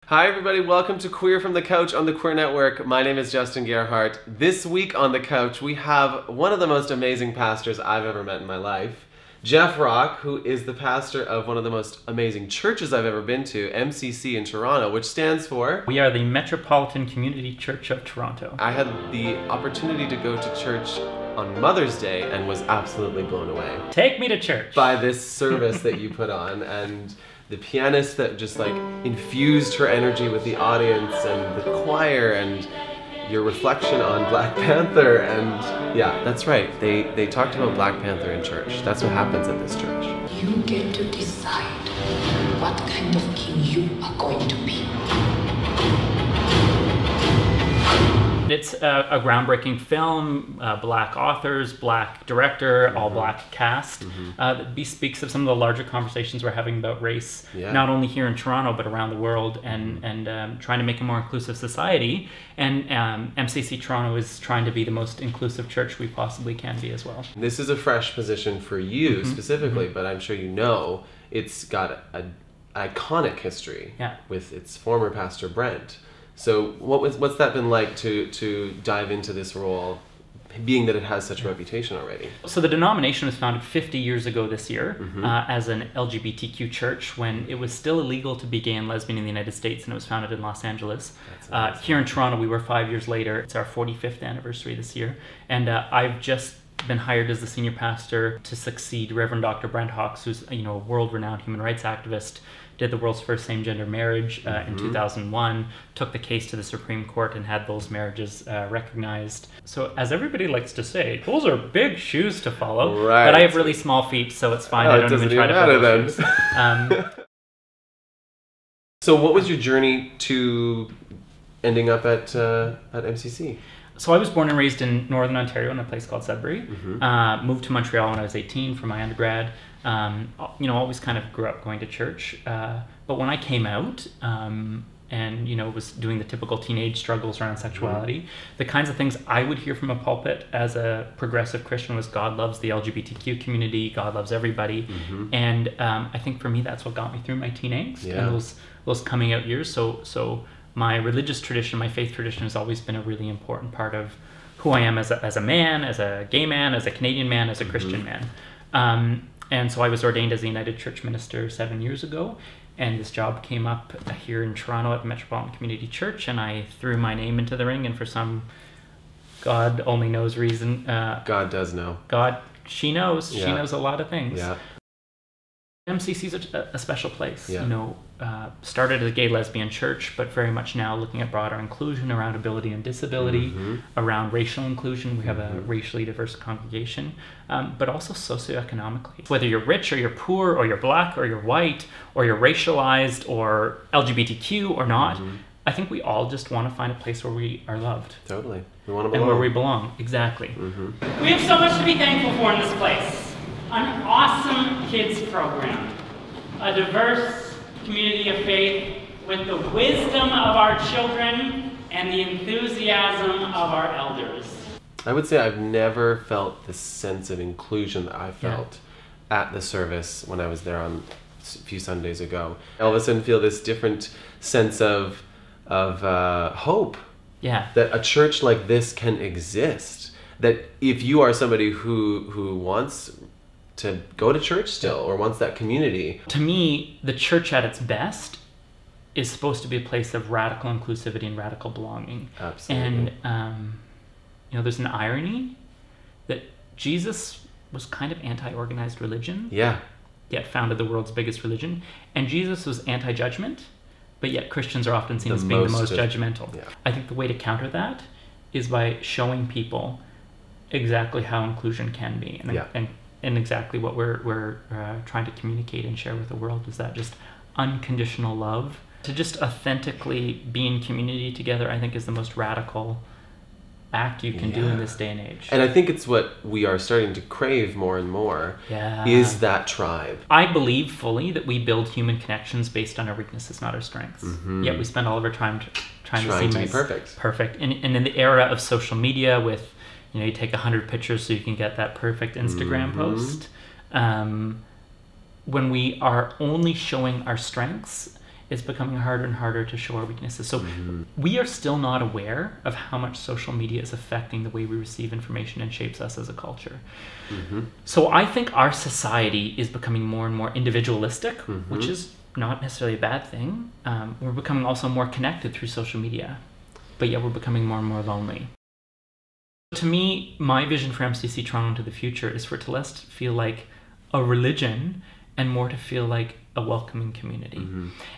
Hi everybody, welcome to Queer from the Couch on the Queer Network. My name is Justin Gerhardt. This week on the couch we have one of the most amazing pastors I've ever met in my life, Jeff Rock, who is the pastor of one of the most amazing churches I've ever been to, MCC in Toronto, which stands for... We are the Metropolitan Community Church of Toronto. I had the opportunity to go to church on Mother's Day and was absolutely blown away. Take me to church! By this service that you put on, and the pianist that just like infused her energy with the audience, and the choir, and your reflection on Black Panther. And yeah, that's right, they talked about Black Panther in church. That's what happens at this church. You get to decide what kind of king you are going to be. It's a groundbreaking film, black authors, black director, all black cast. That speaks of some of the larger conversations we're having about race, not only here in Toronto, but around the world, and trying to make a more inclusive society. And MCC Toronto is trying to be the most inclusive church we possibly can be as well. This is a fresh position for you specifically, but I'm sure you know it's got an iconic history with its former pastor, Brent. So what's that been like to dive into this role, being that it has such a reputation already? So the denomination was founded 50 years ago this year as an LGBTQ church when it was still illegal to be gay and lesbian in the United States, and it was founded in Los Angeles. Here in Toronto, we were 5 years later. It's our 45th anniversary this year, and I've just been hired as the senior pastor to succeed Reverend Dr. Brent Hawks, who's a world-renowned human rights activist. Did the world's first same-gender marriage in 2001, took the case to the Supreme Court and had those marriages recognized. So as everybody likes to say, those are big shoes to follow, right. But I have really small feet, so it's fine. I don't even try to follow those shoes. So what was your journey to ending up at MCC? So I was born and raised in Northern Ontario in a place called Sudbury. Moved to Montreal when I was 18 for my undergrad. Always kind of grew up going to church. But when I came out and was doing the typical teenage struggles around sexuality, the kinds of things I would hear from a pulpit as a progressive Christian was God loves the LGBTQ community, God loves everybody. And I think for me that's what got me through my teen angst and those coming out years. So my religious tradition, my faith tradition has always been a really important part of who I am as a man, as a gay man, as a Canadian man, as a Christian man. And so I was ordained as a United Church minister 7 years ago, and this job came up here in Toronto at the Metropolitan Community Church, and I threw my name into the ring, and for some God only knows reason... God does know. She knows. She knows a lot of things. Yeah. MCC is a special place. Started as a gay lesbian church, but very much now looking at broader inclusion around ability and disability, around racial inclusion. We have a racially diverse congregation, but also socioeconomically. Whether you're rich or you're poor or you're black or you're white or you're racialized or LGBTQ or not, I think we all just want to find a place where we are loved. Totally. We want to belong. And where we belong. Exactly. We have so much to be thankful for in this place. An awesome kids program, a diverse community of faith with the wisdom of our children and the enthusiasm of our elders. I would say I've never felt this sense of inclusion that I felt at the service when I was there on a few Sundays ago. All of a sudden feel this different sense of hope. That a church like this can exist. That if you are somebody who wants to go to church still or wants that community. To me, the church at its best is supposed to be a place of radical inclusivity and radical belonging. Absolutely. And there's an irony that Jesus was kind of anti-organized religion. Yet founded the world's biggest religion. And Jesus was anti-judgment, but yet Christians are often seen as being the most judgmental. I think the way to counter that is by showing people exactly how inclusion can be. And exactly what we're trying to communicate and share with the world is that just unconditional love. To just authentically be in community together, I think is the most radical act you can do in this day and age. And I think it's what we are starting to crave more and more, is that tribe. I believe fully that we build human connections based on our weaknesses, not our strengths. Yet we spend all of our time trying to seem be perfect. And in the era of social media with you take 100 pictures so you can get that perfect Instagram post. When we are only showing our strengths it's becoming harder and harder to show our weaknesses. So we are still not aware of how much social media is affecting the way we receive information and shapes us as a culture. So I think our society is becoming more and more individualistic, which is not necessarily a bad thing. We're becoming also more connected through social media, but yet we're becoming more and more lonely. To me, my vision for MCC Toronto into the future is for it to less feel like a religion and more to feel like a welcoming community.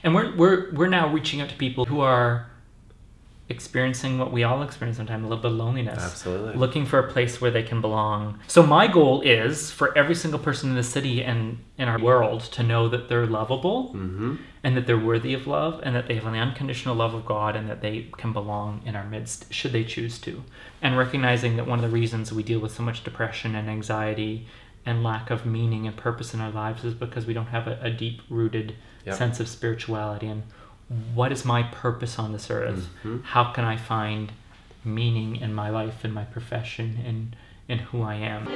And we're now reaching out to people who are experiencing what we all experience sometimes, a little bit of loneliness. Absolutely. Looking for a place where they can belong. So my goal is for every single person in the city and in our world to know that they're lovable and that they're worthy of love and that they have the unconditional love of God and that they can belong in our midst should they choose to. And recognizing that one of the reasons we deal with so much depression and anxiety and lack of meaning and purpose in our lives is because we don't have a deep-rooted sense of spirituality and what is my purpose on this earth? How can I find meaning in my life, in my profession, in who I am?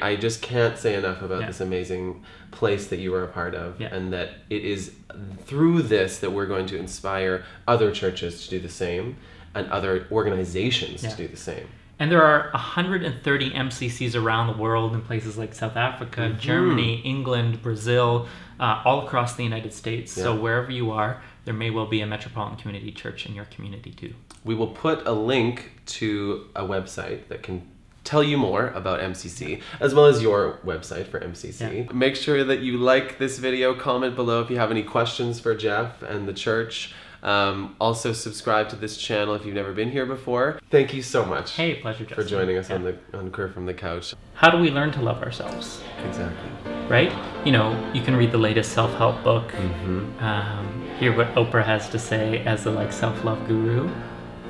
I just can't say enough about this amazing place that you were a part of, and that it is through this that we're going to inspire other churches to do the same and other organizations to do the same. And there are 130 MCCs around the world in places like South Africa, Germany, England, Brazil, all across the United States. So wherever you are, there may well be a Metropolitan Community Church in your community too. We will put a link to a website that can tell you more about MCC, as well as your website for MCC. Make sure that you like this video, comment below if you have any questions for Jeff and the church. Also subscribe to this channel if you've never been here before. Thank you so much. Hey, pleasure, Justin. For joining us on Queer from the Couch. How do we learn to love ourselves? Exactly. Right? You know, you can read the latest self-help book, hear what Oprah has to say as the self-love guru,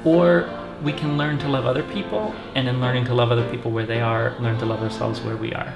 or we can learn to love other people, and in learning to love other people where they are, learn to love ourselves where we are.